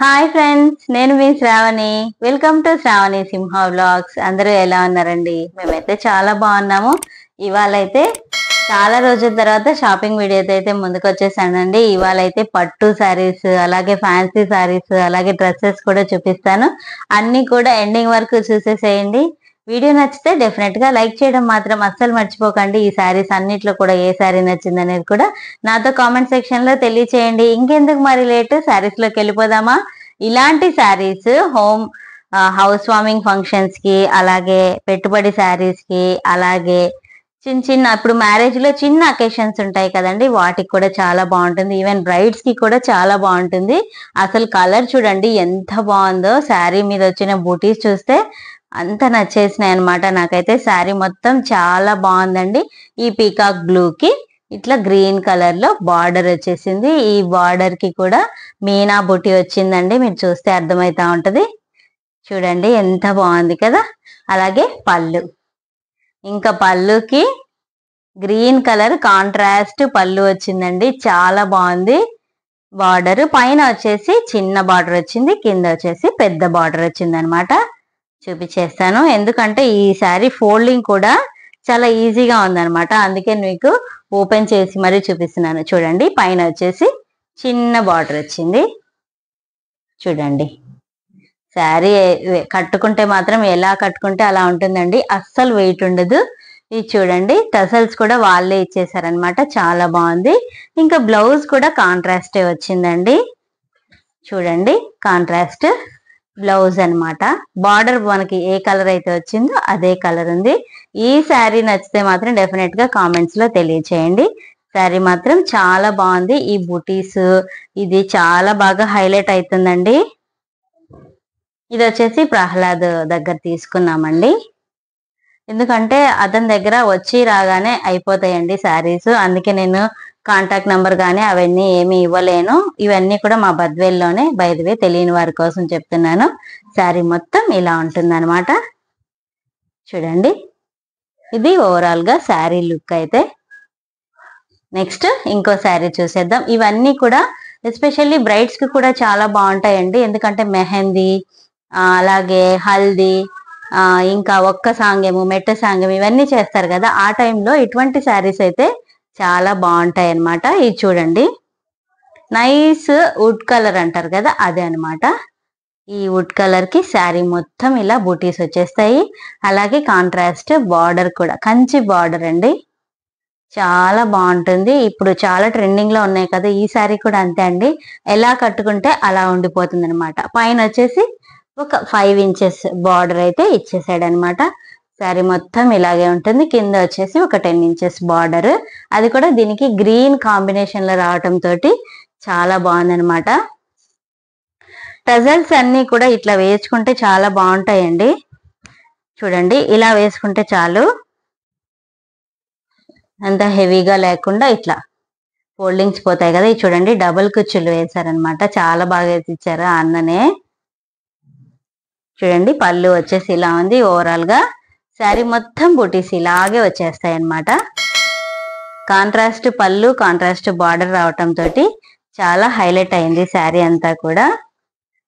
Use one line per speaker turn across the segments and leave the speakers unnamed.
Hi friends, నేను మీ Sravani. Welcome to Sravani Simha vlogs. అందరూ ఎలా ఉన్నారండి? మేమైతే చాలా బాగున్నాము. ఇవాళ అయితే చాలా రోజుల తర్వాత షాపింగ్ వీడియోతో అయితే ముందుకు వచ్చేసానండి. ఇవాళ అయితే పట్టు శారీస్, అలాగే ఫ్యాన్సీ శారీస్, అలాగే డ్రెస్సెస్ కూడా చూపిస్తాను. అన్ని కూడా ఎండింగ్ వరకు చూసేసేయండి. వీడియో నచ్చితే డెఫినెట్ గా లైక్ చేయడం మాత్రం అస్సలు మర్చిపోకండి. ఈ శారీస్ అన్నిట్లో కూడా ఏ శారీ నచ్చింది అనేది కూడా నాతో కామెంట్ సెక్షన్ లో తెలియచేయండి. ఇంకెందుకు మరి లేట్, శారీస్ లోకి వెళ్ళిపోదామా? ఇలాంటి శారీస్ హౌస్ వార్మింగ్ ఫంక్షన్స్ కి, అలాగే పెట్టుబడి శారీస్ కి, అలాగే చిన్న చిన్న ఇప్పుడు మ్యారేజ్ లో చిన్న అకేషన్స్ ఉంటాయి కదండి, వాటికి కూడా చాలా బాగుంటుంది. ఈవెన్ బ్రైడ్స్ కి కూడా చాలా బాగుంటుంది. అసలు కలర్ చూడండి ఎంత బాగుందో. శారీ మీద వచ్చిన బూటీస్ చూస్తే అంత నచ్చేసినాయి అనమాట. నాకైతే శారీ మొత్తం చాలా బాగుందండి. ఈ పీకాక్ బ్లూ కి ఇట్లా గ్రీన్ కలర్ లో బార్డర్ వచ్చేసింది. ఈ బార్డర్ కి కూడా మీనా బుట్టి వచ్చిందండి. మీరు చూస్తే అర్థమైతా ఉంటది. చూడండి ఎంత బాగుంది కదా. అలాగే పళ్ళు, ఇంకా పళ్ళుకి గ్రీన్ కలర్ కాంట్రాస్ట్ పళ్ళు వచ్చిందండి. చాలా బాగుంది. బార్డర్ పైన వచ్చేసి చిన్న బార్డర్ వచ్చింది, కింద వచ్చేసి పెద్ద బార్డర్ వచ్చింది అనమాట. చూపించేస్తాను, ఎందుకంటే ఈ శారీ ఫోల్డింగ్ కూడా చాలా ఈజీగా ఉందన్నమాట. అందుకే మీకు ఓపెన్ చేసి మరీ చూపిస్తున్నాను. చూడండి, పైన వచ్చేసి చిన్న బార్డర్ వచ్చింది. చూడండి, శారీ కట్టుకుంటే మాత్రం ఎలా కట్టుకుంటే అలా ఉంటుందండి, అస్సలు వెయిట్ ఉండదు. ఇది చూడండి, టసల్స్ కూడా వాళ్ళే ఇచ్చేసారనమాట. చాలా బాగుంది. ఇంకా బ్లౌజ్ కూడా కాంట్రాస్టే వచ్చిందండి. చూడండి, కాంట్రాస్ట్ బ్లౌజ్ అనమాట. బార్డర్ మనకి ఏ కలర్ అయితే వచ్చిందో అదే కలర్ ఉంది. ఈ శారీ నచ్చితే మాత్రం డెఫినెట్ గా కామెంట్స్ లో తెలియచేయండి. శారీ మాత్రం చాలా బాగుంది. ఈ బుటీస్ ఇది చాలా బాగా హైలైట్ అవుతుందండి. ఇది వచ్చేసి ప్రహ్లాద్ దగ్గర తీసుకున్నామండి. ఎందుకంటే అతని దగ్గర వచ్చి రాగానే అయిపోతాయండి శారీస్. అందుకే నేను కాంటాక్ట్ నెంబర్ కానీ అవన్నీ ఏమి ఇవ్వలేను. ఇవన్నీ కూడా మా బద్వేల్లోనే, బై ది వే తెలియని వారి కోసం చెప్తున్నాను. శారీ మొత్తం ఇలా ఉంటుంది అనమాట. చూడండి, ఇది ఓవరాల్ గా శారీ లుక్ అయితే. నెక్స్ట్ ఇంకో శారీ చూసేద్దాం. ఇవన్నీ కూడా ఎస్పెషల్లీ బ్రైడ్స్ కి కూడా చాలా బాగుంటాయండి. ఎందుకంటే మెహందీ, అలాగే హల్దీ, ఇంకా ఒక్క సాంగేము, మెట్ట సాంగం ఇవన్నీ చేస్తారు కదా, ఆ టైంలో ఇటువంటి శారీస్ అయితే చాలా బాగుంటాయి అన్నమాట. ఇది చూడండి, నైస్ వుడ్ కలర్ అంటారు కదా, అదే అనమాట. ఈ వుడ్ కలర్ కి శారీ మొత్తం ఇలా బూటీస్ వచ్చేస్తాయి. అలాగే కాంట్రాస్ట్ బార్డర్ కూడా కంచి బార్డర్ అండి. చాలా బాగుంటుంది. ఇప్పుడు చాలా ట్రెండింగ్ లో ఉన్నాయి కదా, ఈ శారీ కూడా అంతే అండి. ఎలా కట్టుకుంటే అలా ఉండిపోతుంది అనమాట. పైన వచ్చేసి ఒక 5 ఇంచెస్ బార్డర్ అయితే ఇచ్చేసాడు అనమాట. శారీ మొత్తం ఇలాగే ఉంటుంది. కింద వచ్చేసి ఒక 10 ఇంచెస్ బార్డర్, అది కూడా దీనికి గ్రీన్ కాంబినేషన్ లో రావటం తోటి చాలా బాగుందనమాట. టజల్స్ అన్ని కూడా ఇట్లా వేసుకుంటే చాలా బాగుంటాయండి. చూడండి, ఇలా వేసుకుంటే చాలు, అంత హెవీగా లేకుండా ఇట్లా ఫోల్డింగ్స్ పోతాయి కదా. ఇది చూడండి, డబుల్ కుచ్చులు వేశారనమాట. చాలా బాగా వేసి ఇచ్చారు ఆ అన్ననే. చూడండి, పళ్ళు వచ్చేసి ఇలా ఉంది. ఓవరాల్ గా శారీ మొత్తం బూటీస్ ఇలాగే వచ్చేస్తాయి అన్నమాట. కాంట్రాస్ట్ పళ్ళు, కాంట్రాస్ట్ బార్డర్ రావటం తోటి చాలా హైలైట్ అయింది శారీ అంతా కూడా.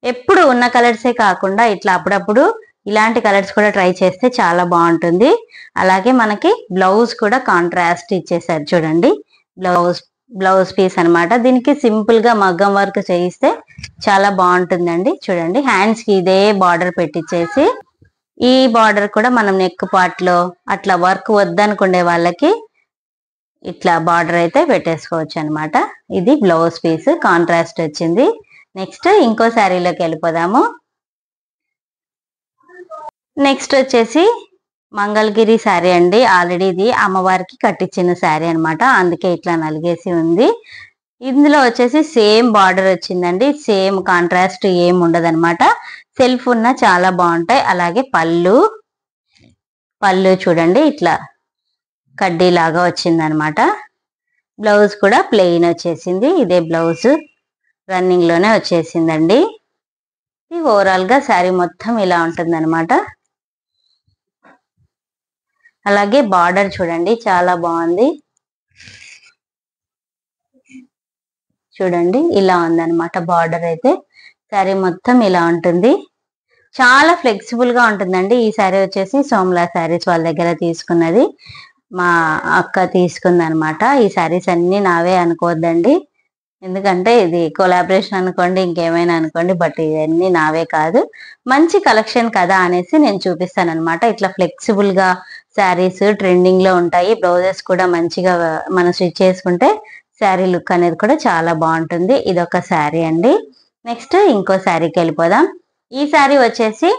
ఎప్పుడు ఉన్న కలర్సే కాకుండా ఇట్లా అప్పుడప్పుడు ఇలాంటి కలర్స్ కూడా ట్రై చేస్తే చాలా బాగుంటుంది. అలాగే మనకి బ్లౌజ్ కూడా కాంట్రాస్ట్ ఇచ్చేసారు. చూడండి, బ్లౌజ్ పీస్ అనమాట. దీనికి సింపుల్ గా మగ్గం వర్క్ చేయిస్తే చాలా బాగుంటుందండి. చూడండి, హ్యాండ్స్ కి ఇదే బార్డర్ పెట్టించేసి, ఈ బార్డర్ కూడా మనం నెక్ పార్ట్ లో అట్లా వర్క్ వద్దనుకునే వాళ్ళకి ఇట్లా బార్డర్ అయితే పెట్టేసుకోవచ్చు అనమాట. ఇది బ్లౌజ్ పీస్ కాంట్రాస్ట్ వచ్చింది. నెక్స్ట్ ఇంకో శారీలోకి వెళ్ళిపోదాము. నెక్స్ట్ వచ్చేసి మంగళగిరి శారీ అండి. ఆల్రెడీ ఇది అమ్మవారికి కట్టించిన శారీ అనమాట, అందుకే ఇట్లా నలిగేసి ఉంది. ఇందులో వచ్చేసి సేమ్ బార్డర్ వచ్చిందండి. సేమ్ కాంట్రాస్ట్ ఏం ఉండదన్నమాట. సెల్ఫ్ ఉన్న చాలా బాగుంటాయి. అలాగే పళ్ళు చూడండి, ఇట్లా కడ్డీ లాగా వచ్చింది అనమాట. బ్లౌజ్ కూడా ప్లెయిన్ వచ్చేసింది. ఇదే బ్లౌజ్ రన్నింగ్ లోనే వచ్చేసిందండి. ఇది ఓవరాల్ గా శారీ మొత్తం ఇలా ఉంటుంది అనమాట. అలాగే బార్డర్ చూడండి, చాలా బాగుంది. చూడండి, ఇలా ఉందన్నమాట బార్డర్ అయితే. శారీ మొత్తం ఇలా ఉంటుంది. చాలా ఫ్లెక్సిబుల్ గా ఉంటుందండి. ఈ శారీ వచ్చేసి సోమ్లా శారీస్ వాళ్ళ దగ్గర తీసుకున్నది. మా అక్క తీసుకుంది అనమాట. ఈ శారీస్ అన్ని నావే అనుకోవద్దండి, ఎందుకంటే ఇది కొలాబరేషన్ అనుకోండి, ఇంకేమైనా అనుకోండి, బట్ ఇవన్నీ నావే కాదు. మంచి కలెక్షన్ కదా అనేసి నేను చూపిస్తాను అనమాట. ఇట్లా ఫ్లెక్సిబుల్ గా శారీస్ ట్రెండింగ్ లో ఉంటాయి. బ్లౌజెస్ కూడా మంచిగా మనం స్టిచ్ చేసుకుంటే శారీ లుక్ అనేది కూడా చాలా బాగుంటుంది. ఇది ఒక శారీ అండి. నెక్స్ట్ ఇంకో శారీకి వెళ్ళిపోదాం. ఈ శారీ వచ్చేసి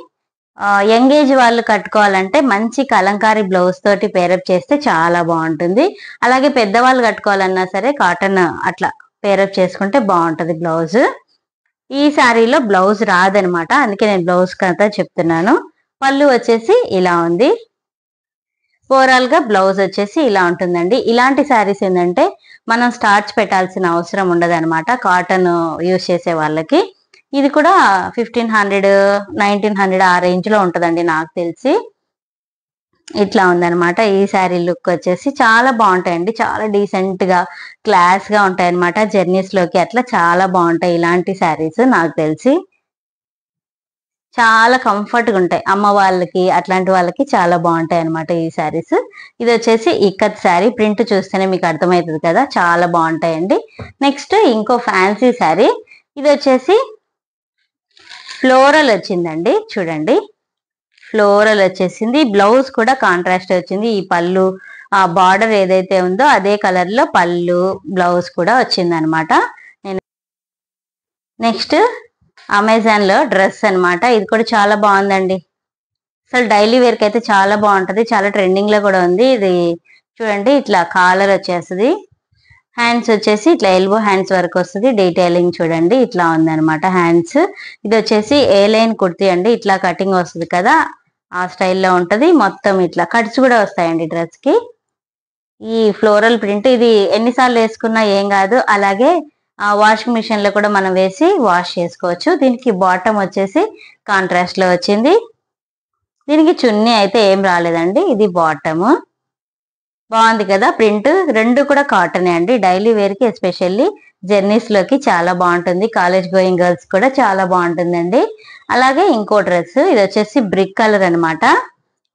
యంగ్ ఏజ్ వాళ్ళు కట్టుకోవాలంటే మంచి కలంకారీ బ్లౌజ్ తోటి పేరప్ చేస్తే చాలా బాగుంటుంది. అలాగే పెద్దవాళ్ళు కట్టుకోవాలన్నా సరే కాటన్ అట్లా పేరప్ చేసుకుంటే బాగుంటది బ్లౌజ్. ఈ శారీలో బ్లౌజ్ రాదనమాట, అందుకే నేను బ్లౌజ్ కథ చెప్తున్నాను. పళ్ళు వచ్చేసి ఇలా ఉంది. ఓవరాల్ గా బ్లౌజ్ వచ్చేసి ఇలా ఉంటుందండి. ఇలాంటి శారీస్ ఏంటంటే మనం స్టార్చ్ పెట్టాల్సిన అవసరం ఉండదు అనమాట, కాటన్ యూజ్ చేసే వాళ్ళకి. ఇది కూడా 1500 1900 ఆ రేంజ్ లో ఉంటదండి నాకు తెలిసి. ఇట్లా ఉందన్నమాట. ఈ శారీ లుక్ వచ్చేసి చాలా బాగుంటాయండి, చాలా డీసెంట్ గా క్లాస్ గా ఉంటాయి అనమాట. జర్నీస్ లోకి అట్లా చాలా బాగుంటాయి ఇలాంటి శారీస్. నాకు తెలిసి చాలా కంఫర్ట్ గా ఉంటాయి, అమ్మ వాళ్ళకి అట్లాంటి వాళ్ళకి చాలా బాగుంటాయి అనమాట ఈ శారీస్. ఇది వచ్చేసి ఇక్కత్ శారీ. ప్రింట్ చూస్తేనే మీకు అర్థమవుతుంది కదా, చాలా బాగుంటాయండి. నెక్స్ట్ ఇంకో ఫ్యాన్సీ శారీ. ఇది వచ్చేసి ఫ్లోరల్ వచ్చిందండి, చూడండి ఫ్లోరల్ వచ్చేసింది. బ్లౌజ్ కూడా కాంట్రాస్ట్ వచ్చింది. ఈ పళ్ళు ఆ బార్డర్ ఏదైతే ఉందో అదే కలర్ లో పళ్ళు బ్లౌజ్ కూడా వచ్చింది అనమాట. నేను నెక్స్ట్ అమెజాన్ లో డ్రెస్ అనమాట. ఇది కూడా చాలా బాగుందండి. అసలు డైలీ వేర్ కి అయితే చాలా బాగుంటది, చాలా ట్రెండింగ్ లో కూడా ఉంది. ఇది చూడండి ఇట్లా కాలర్ వచ్చేస్తుంది. హ్యాండ్స్ వచ్చేసి ఇట్లా ఎల్బో హ్యాండ్స్ వరకు వస్తుంది. డీటెయిలింగ్ చూడండి ఇట్లా ఉంది అనమాట హ్యాండ్స్. ఇది వచ్చేసి ఏ లైన్ కుర్తీ అండి, ఇట్లా కటింగ్ వస్తుంది కదా ఆ స్టైల్లో ఉంటది. మొత్తం ఇట్లా కట్స్ కూడా వస్తాయండి డ్రెస్ కి. ఈ ఫ్లోరల్ ప్రింట్ ఇది ఎన్నిసార్లు వేసుకున్నా ఏం కాదు. అలాగే వాషింగ్ మిషన్ లో కూడా మనం వేసి వాష్ చేసుకోవచ్చు. దీనికి బాటమ్ వచ్చేసి కాంట్రాస్ట్ లో వచ్చింది. దీనికి చున్నీ అయితే ఏం రాలేదండి. ఇది బాటమ్. బాగుంది కదా ప్రింట్. రెండు కూడా కాటనే అండి. డైలీ వేర్ కి ఎస్పెషల్లీ జర్నీస్ లోకి చాలా బాగుంటుంది. కాలేజ్ గోయింగ్ గర్ల్స్ కూడా చాలా బాగుంటుందండి. అలాగే ఇంకో డ్రెస్, ఇది వచ్చేసి బ్రిక్ కలర్ అనమాట.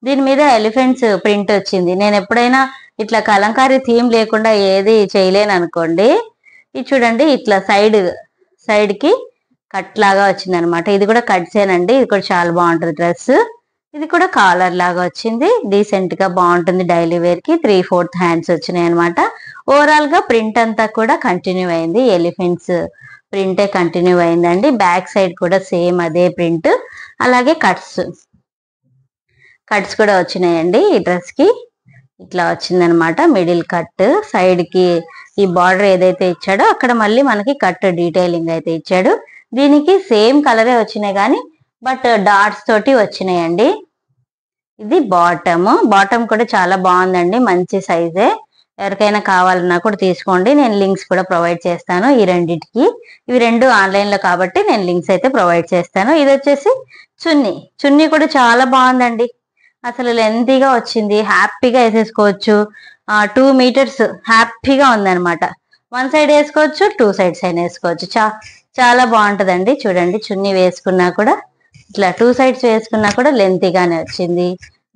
దీని మీద ఎలిఫెంట్స్ ప్రింట్ వచ్చింది. నేను ఎప్పుడైనా ఇట్లా కలంకారీ థీమ్ లేకుండా ఏది చేయలేను అనుకోండి. ఇది చూడండి ఇట్లా సైడ్ కి కట్ లాగా వచ్చింది అనమాట. ఇది కూడా కట్సేనండి. ఇది కూడా చాలా బాగుంటుంది డ్రెస్. ఇది కూడా కాలర్ లాగా వచ్చింది. డీసెంట్ గా బాగుంటుంది డైలీ వేర్ కి. 3/4 హ్యాండ్స్ వచ్చినాయి అనమాట. ఓవరాల్ గా ప్రింట్ అంతా కూడా కంటిన్యూ అయింది. ఎలిఫెంట్స్ ప్రింటే కంటిన్యూ అయిందండి. బ్యాక్ సైడ్ కూడా సేమ్ అదే ప్రింట్. అలాగే కట్స్ కూడా వచ్చినాయండి ఈ డ్రెస్ కి. ఇట్లా వచ్చిందనమాట మిడిల్ కట్. సైడ్ కి ఈ బార్డర్ ఏదైతే ఇచ్చాడో అక్కడ మళ్ళీ మనకి కట్ డీటెయిలింగ్ అయితే ఇచ్చాడు. దీనికి సేమ్ కలరే వచ్చినాయి కానీ బట్ డాట్స్ తోటి వచ్చినాయండి. ఇది బాటమ్ కూడా చాలా బాగుందండి, మంచి సైజే. ఎవరికైనా కావాలన్నా కూడా తీసుకోండి. నేను లింక్స్ కూడా ప్రొవైడ్ చేస్తాను ఈ రెండింటికి. ఇవి రెండు ఆన్లైన్ లో కాబట్టి నేను లింక్స్ అయితే ప్రొవైడ్ చేస్తాను. ఇది వచ్చేసి చున్నీ కూడా చాలా బాగుందండి. అసలు లెంతీగా వచ్చింది, హ్యాపీగా వేసేసుకోవచ్చు. 2 మీటర్స్ హ్యాపీగా ఉందన్నమాట. 1 సైడ్ వేసుకోవచ్చు, 2 సైడ్స్ అయినా వేసుకోవచ్చు. చాలా బాగుంటదండి. చూడండి చున్నీ వేసుకున్నా కూడా ఇట్లా 2 సైడ్స్ వేసుకున్నా కూడా లెంతీగానే వచ్చింది.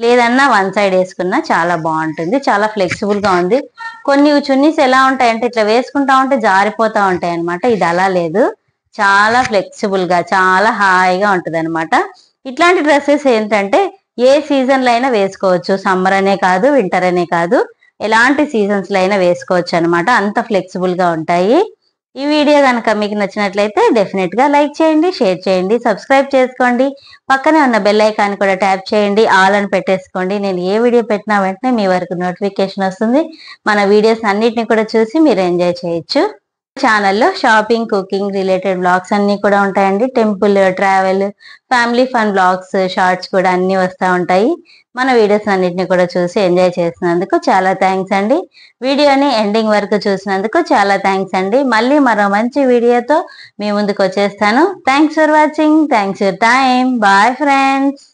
లేదన్నా 1 సైడ్ వేసుకున్నా చాలా బాగుంటుంది. చాలా ఫ్లెక్సిబుల్ గా ఉంది. కొన్ని చున్నీస్ ఎలా ఉంటాయంటే ఇట్లా వేసుకుంటా ఉంటే జారిపోతా ఉంటాయి అనమాట. ఇది అలా లేదు, చాలా ఫ్లెక్సిబుల్ గా చాలా హాయిగా ఉంటది అనమాట. ఇట్లాంటి డ్రెస్సెస్ ఏంటంటే ఏ సీజన్ లో అయినా వేసుకోవచ్చు. సమ్మర్ అనే కాదు, వింటర్ అనే కాదు, ఎలాంటి సీజన్స్ లో అయినా వేసుకోవచ్చు అనమాట. అంత ఫ్లెక్సిబుల్ గా ఉంటాయి. ఈ వీడియో కనుక మీకు నచ్చినట్లయితే డెఫినెట్ గా లైక్ చేయండి, షేర్ చేయండి, సబ్స్క్రైబ్ చేసుకోండి. పక్కనే ఉన్న బెల్ ఐకాన్ కూడా ట్యాప్ చేయండి, ఆల్ అని పెట్టేసుకోండి. నేను ఏ వీడియో పెట్టినా వెంటనే మీ వరకు నోటిఫికేషన్ వస్తుంది. మన వీడియోస్ అన్నిటిని కూడా చూసి మీరు ఎంజాయ్ చేయొచ్చు. ఛానల్లో షాపింగ్, కుకింగ్ రిలేటెడ్ బ్లాగ్స్ అన్ని కూడా ఉంటాయండి. Temple, travel, family fun blogs, shorts కూడా అన్ని వస్తూ ఉంటాయి. మన వీడియోస్ అన్నిటిని కూడా చూసి ఎంజాయ్ చేసినందుకు చాలా థ్యాంక్స్ అండి. వీడియోని ఎండింగ్ వరకు చూసినందుకు చాలా థ్యాంక్స్ అండి. మళ్ళీ మరో మంచి వీడియోతో మీ ముందుకు వచ్చేస్తాను. Thanks for watching. Thanks for time. Bye friends.